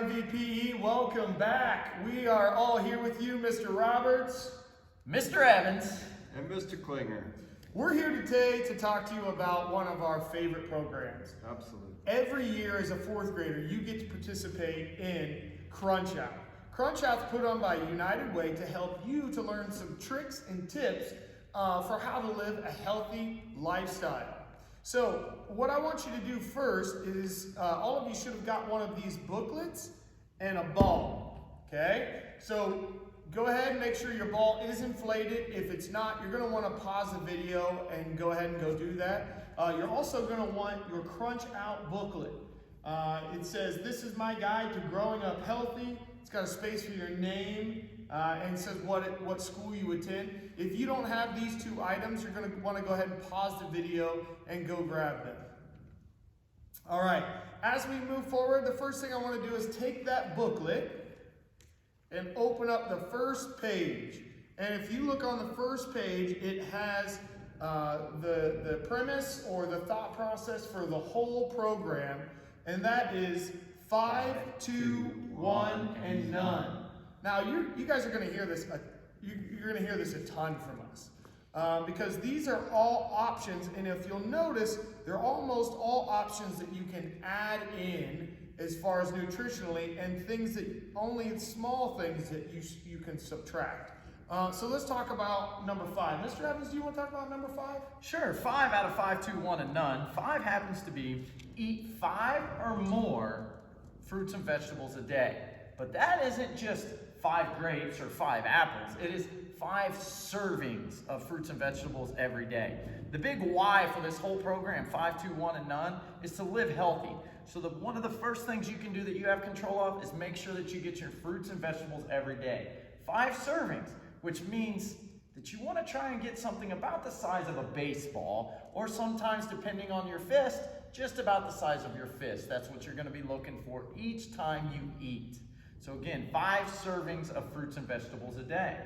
MVPE, welcome back. We are all here with you, Mr. Roberts, Mr. Evans, and Mr. Klinger. We're here today to talk to you about one of our favorite programs. Absolutely. Every year as a fourth grader, you get to participate in Crunch Out. Crunch Out's put on by United Way to help you to learn some tricks and tips for how to live a healthy lifestyle. So what I want you to do first is, all of you should have got one of these booklets and a ball, okay? So go ahead and make sure your ball is inflated. If it's not, you're gonna wanna pause the video and go ahead and go do that. You're also gonna want your Crunch Out booklet. It says, "This is my guide to growing up healthy." It's got a space for your name and says what school you attend. If you don't have these two items, you're going to want to go ahead and pause the video and go grab them. All right, as we move forward, the first thing I want to do is take that booklet and open up the first page. And if you look on the first page, it has the premise or the thought process for the whole program, and that is 5, 2, 1, and none. Now you guys are going to hear this. You're going to hear this a ton from us because these are all options, and if you'll notice, they're almost all options that you can add in as far as nutritionally, and things that only small things that you can subtract. So let's talk about number 5. Mr. Evans, do you want to talk about number 5? Sure. 5 out of 5, 2, 1, and none. 5 happens to be eat 5 or more fruits and vegetables a day. But that isn't just 5 grapes or 5 apples. It is 5 servings of fruits and vegetables every day. The big why for this whole program, 5, 2, 1, and none, is to live healthy. So one of the first things you can do that you have control of is make sure that you get your fruits and vegetables every day. 5 servings, which means that you want to try and get something about the size of a baseball, or sometimes, depending on your fist, just about the size of your fist. That's what you're going to be looking for each time you eat. So again, 5 servings of fruits and vegetables a day.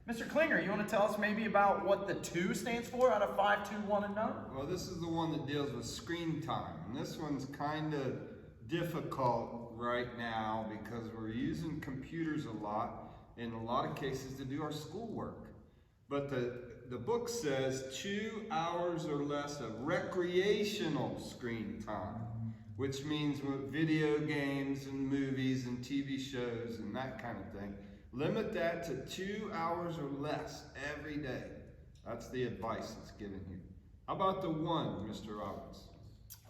Mr. Klinger, you want to tell us maybe about what the 2 stands for out of 5, 2, 1, and none? Well, this is the one that deals with screen time. And this one's kind of difficult right now because we're using computers a lot, in a lot of cases, to do our schoolwork. But the book says 2 hours or less of recreational screen time, which means with video games and movies and TV shows and that kind of thing. Limit that to 2 hours or less every day. That's the advice that's given here. How about the 1, Mr. Roberts?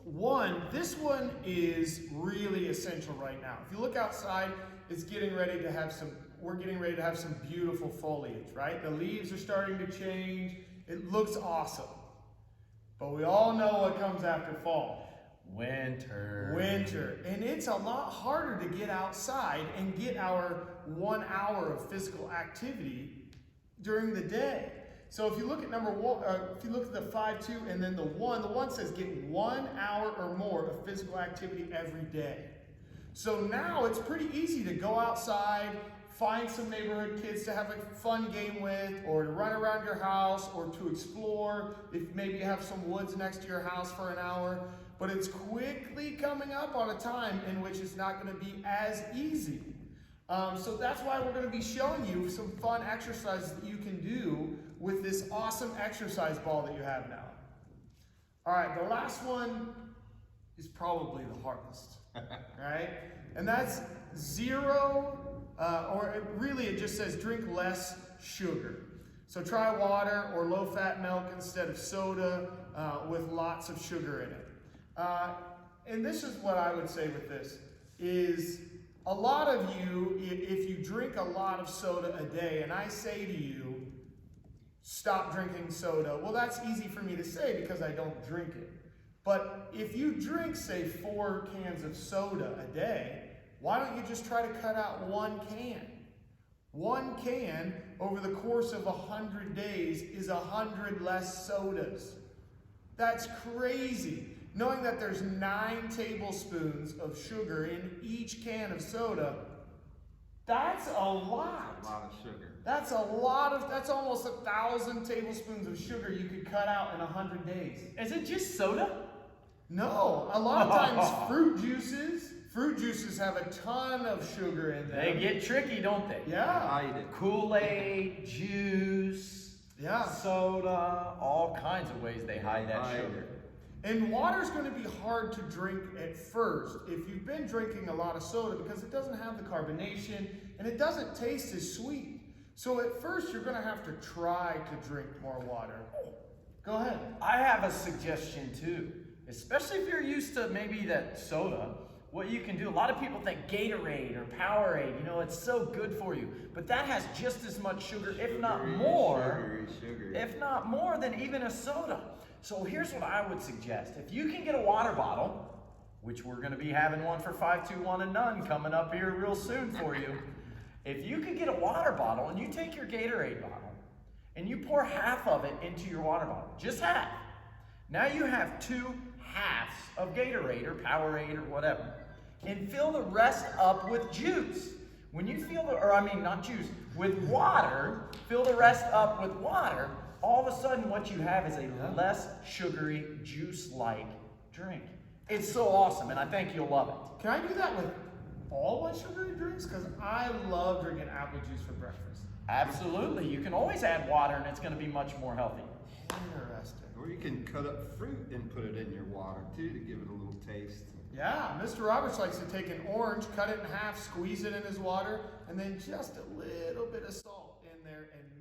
1, this one is really essential right now. If you look outside, it's getting ready to have we're getting ready to have some beautiful foliage, right? The leaves are starting to change. It looks awesome. But we all know what comes after fall. Winter. And it's a lot harder to get outside and get our 1 hour of physical activity during the day. So if you look at number 1, if you look at the 5, 2, and then the 1 says get 1 hour or more of physical activity every day. So now it's pretty easy to go outside, find some neighborhood kids to have a fun game with, or to run around your house, or to explore if maybe you have some woods next to your house for an hour. But it's quickly coming up on a time in which it's not going to be as easy. So that's why we're going to be showing you some fun exercises that you can do with this awesome exercise ball that you have now. All right, the last one is probably the hardest, right? And that's 0, it just says drink less sugar. So try water or low-fat milk instead of soda with lots of sugar in it. And this is what I would say with this, is a lot of you, if you drink a lot of soda a day, and I say to you, stop drinking soda, well, that's easy for me to say because I don't drink it. But if you drink, say, 4 cans of soda a day, why don't you just try to cut out 1 can? 1 can over the course of 100 days is 100 less sodas. That's crazy. Knowing that there's 9 tablespoons of sugar in each can of soda, that's a lot. A lot of sugar. That's almost 1,000 tablespoons of sugar you could cut out in 100 days. Is it just soda? No, a lot of times fruit juices, Fruit juices have a ton of sugar in them. They get tricky, don't they? Yeah. Hide it. Kool-Aid, juice, Yeah. soda, all kinds of ways they hide that Hide sugar. And water's going to be hard to drink at first if you've been drinking a lot of soda because it doesn't have the carbonation and it doesn't taste as sweet. So at first you're going to have to try to drink more water. Go ahead. I have a suggestion too, especially if you're used to maybe that soda. What you can do, a lot of people think Gatorade or Powerade, you know, it's so good for you, but that has just as much sugar, if not more, if not more than even a soda. So here's what I would suggest. If you can get a water bottle, which we're going to be having one for 521 and none coming up here real soon for you. If you could get a water bottle and you take your Gatorade bottle and you pour half of it into your water bottle, just half. Now you have 2 halves of Gatorade or Powerade or whatever, and fill the rest up with juice. When you fill the, or I mean not juice, with water, fill the rest up with water, all of a sudden what you have is a less sugary, juice-like drink. It's so awesome, and I think you'll love it. Can I do that with all my sugary drinks? Because I love drinking apple juice for breakfast. Absolutely. You can always add water, and it's going to be much more healthy. Interesting. Or you can cut up fruit and put it in your water too to give it a little taste. Yeah, Mr. Roberts likes to take an orange, cut it in half, squeeze it in his water, and then just a little bit of salt in there and